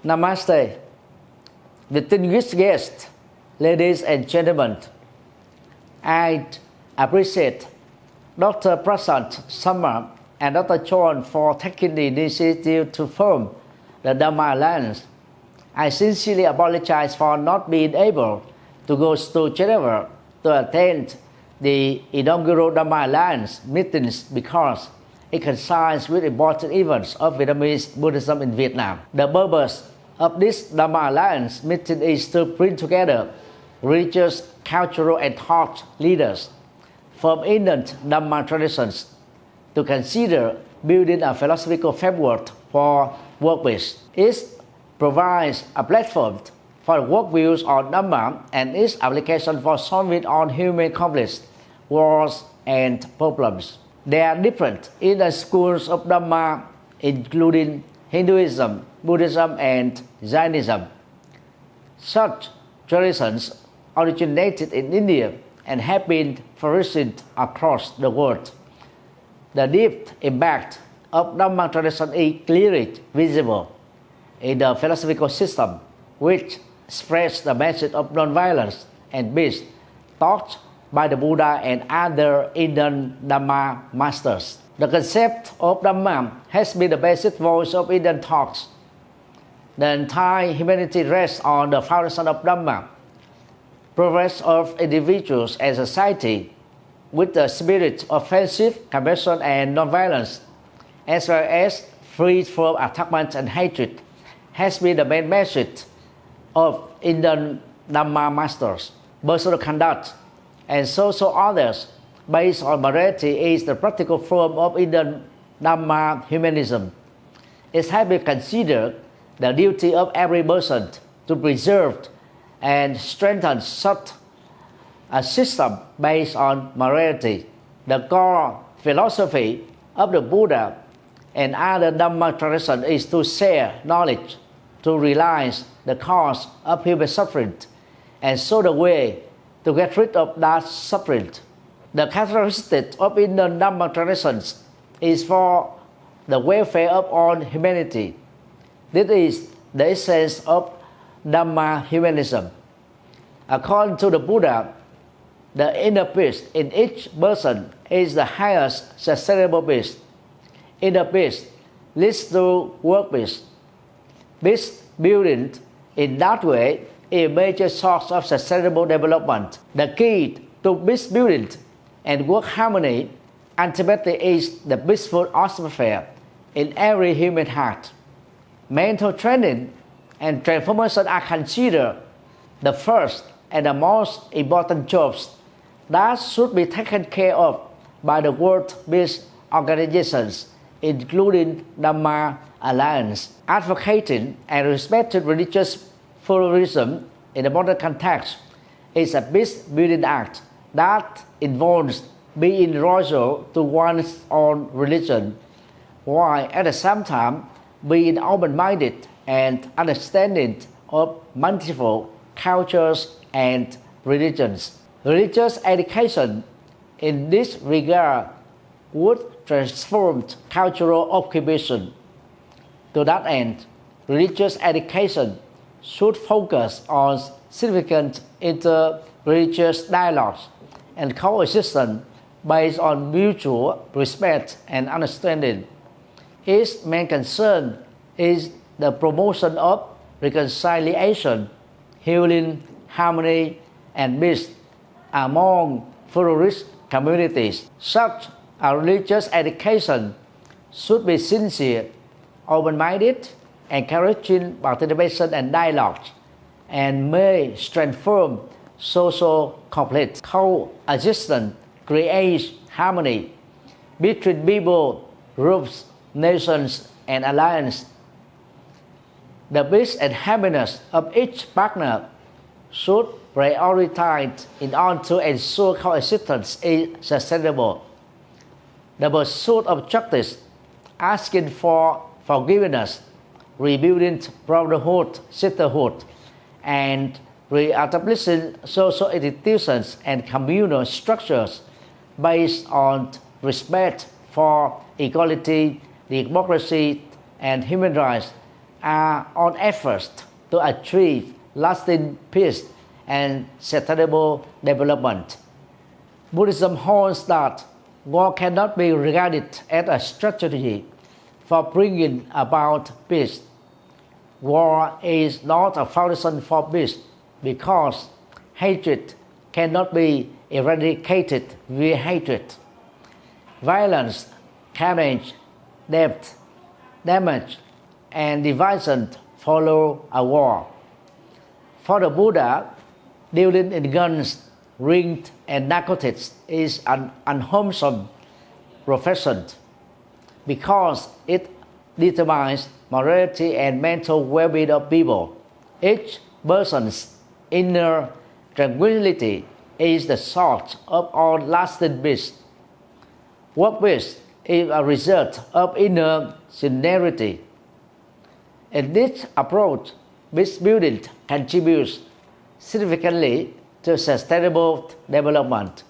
Namaste. Distinguished guests, ladies and gentlemen, I appreciate Dr. Prasad Sharma and Dr. John for taking the initiative to form the Dharma Alliance. I sincerely apologize for not being able to go to Geneva to attend the inaugural Dharma Alliance meetings because it coincides with important events of Vietnamese Buddhism in Vietnam. The purpose of this Dharma Alliance meeting is to bring together religious, cultural, and thought leaders from ancient Dharma traditions to consider building a philosophical framework for world peace. It provides a platform for worldviews on Dharma and its application for solving all human conflicts, wars, and problems. There are different inner schools of Dharma, including Hinduism, Buddhism, and Jainism. Such traditions originated in India and have been flourishing across the world. The deep impact of Dharma tradition is clearly visible in the philosophical system, which spreads the message of non-violence and peace taught by the Buddha and other Indian Dharma masters. The concept of Dharma has been the basic voice of Indian thoughts. The entire humanity rests on the foundation of Dharma, progress of individuals and society with the spirit of friendship, compassion, and non-violence, as well as free from attachment and hatred, has been the main message of Indian Dharma masters. Personal conduct and social orders based on morality is the practical form of Indian Dharma humanism. It has been considered the duty of every person to preserve and strengthen such a system based on morality. The core philosophy of the Buddha and other Dharma traditions is to share knowledge, to realize the cause of human suffering, and show the way to get rid of that suffering. The characteristic of Indian Dharma traditions is for the welfare of all humanity. This is the essence of Dharma humanism. According to the Buddha, the inner peace in each person is the highest sustainable peace. Inner peace leads to world peace. Peacebuilding in that way is a major source of sustainable development. The key to peacebuilding and work harmony ultimately is the peaceful atmosphere in every human heart. Mental training and transformation are considered the first and the most important jobs that should be taken care of by the World Peace Organizations, including Dharma Alliance. Advocating and respecting religious pluralism in the modern context is a peace-building act that involves being loyal to one's own religion, while at the same time being open-minded and understanding of multiple cultures and religions. Religious education in this regard would transform cultural occupation. To that end, religious education should focus on significant inter-religious dialogues and coexistence based on mutual respect and understanding. Its main concern is the promotion of reconciliation, healing, harmony, and peace among pluralist communities. Such a religious education should be sincere, open-minded, encouraging participation and dialogue, and may transform social conflict. Coexistence creates harmony between people, groups, nations, and alliances. The peace and happiness of each partner should prioritize in order to ensure coexistence is sustainable. The pursuit of justice, asking for forgiveness, rebuilding brotherhood, sisterhood, and re-establishing social institutions and communal structures based on respect for equality, democracy, and human rights are on efforts to achieve lasting peace and sustainable development. Buddhism holds that war cannot be regarded as a strategy for bringing about peace. War is not a foundation for peace because hatred cannot be eradicated via hatred. Violence, carnage, death, damage, and division follow a war. For the Buddha, dealing in guns, rings, and narcotics is an unwholesome profession because it determines morality and mental well-being of people. Each person's inner tranquility is the source of all lasting peace. World peace is a result of inner sincerity. In this approach, peacebuilding contributes significantly to sustainable development.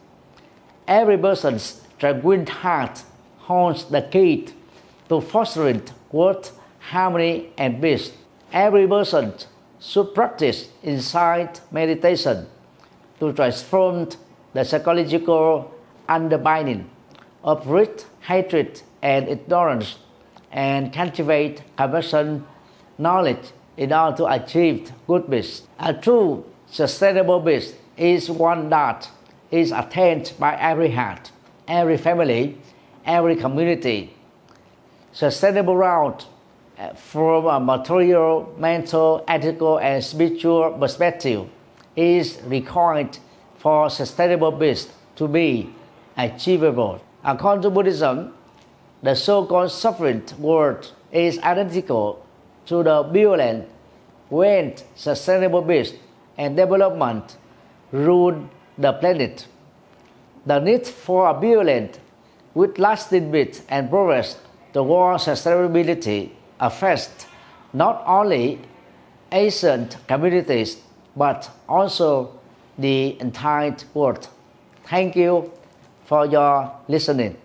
Every person's tranquil heart holds the key to fostering growth, harmony, and peace. Every person should practice insight meditation to transform the psychological underpinning of greed, hatred, and ignorance, and cultivate compassion, knowledge in order to achieve good peace. A true sustainable peace is one that is attained by every heart, every family, every community. Sustainable route from a material, mental, ethical, and spiritual perspective is required for sustainable peace to be achievable. According to Buddhism, the so-called suffering world is identical to the violent when sustainable peace and development rule the planet. The need for a violent with lasting peace and progress towards sustainability affects not only Asian communities but also the entire world. Thank you for your listening.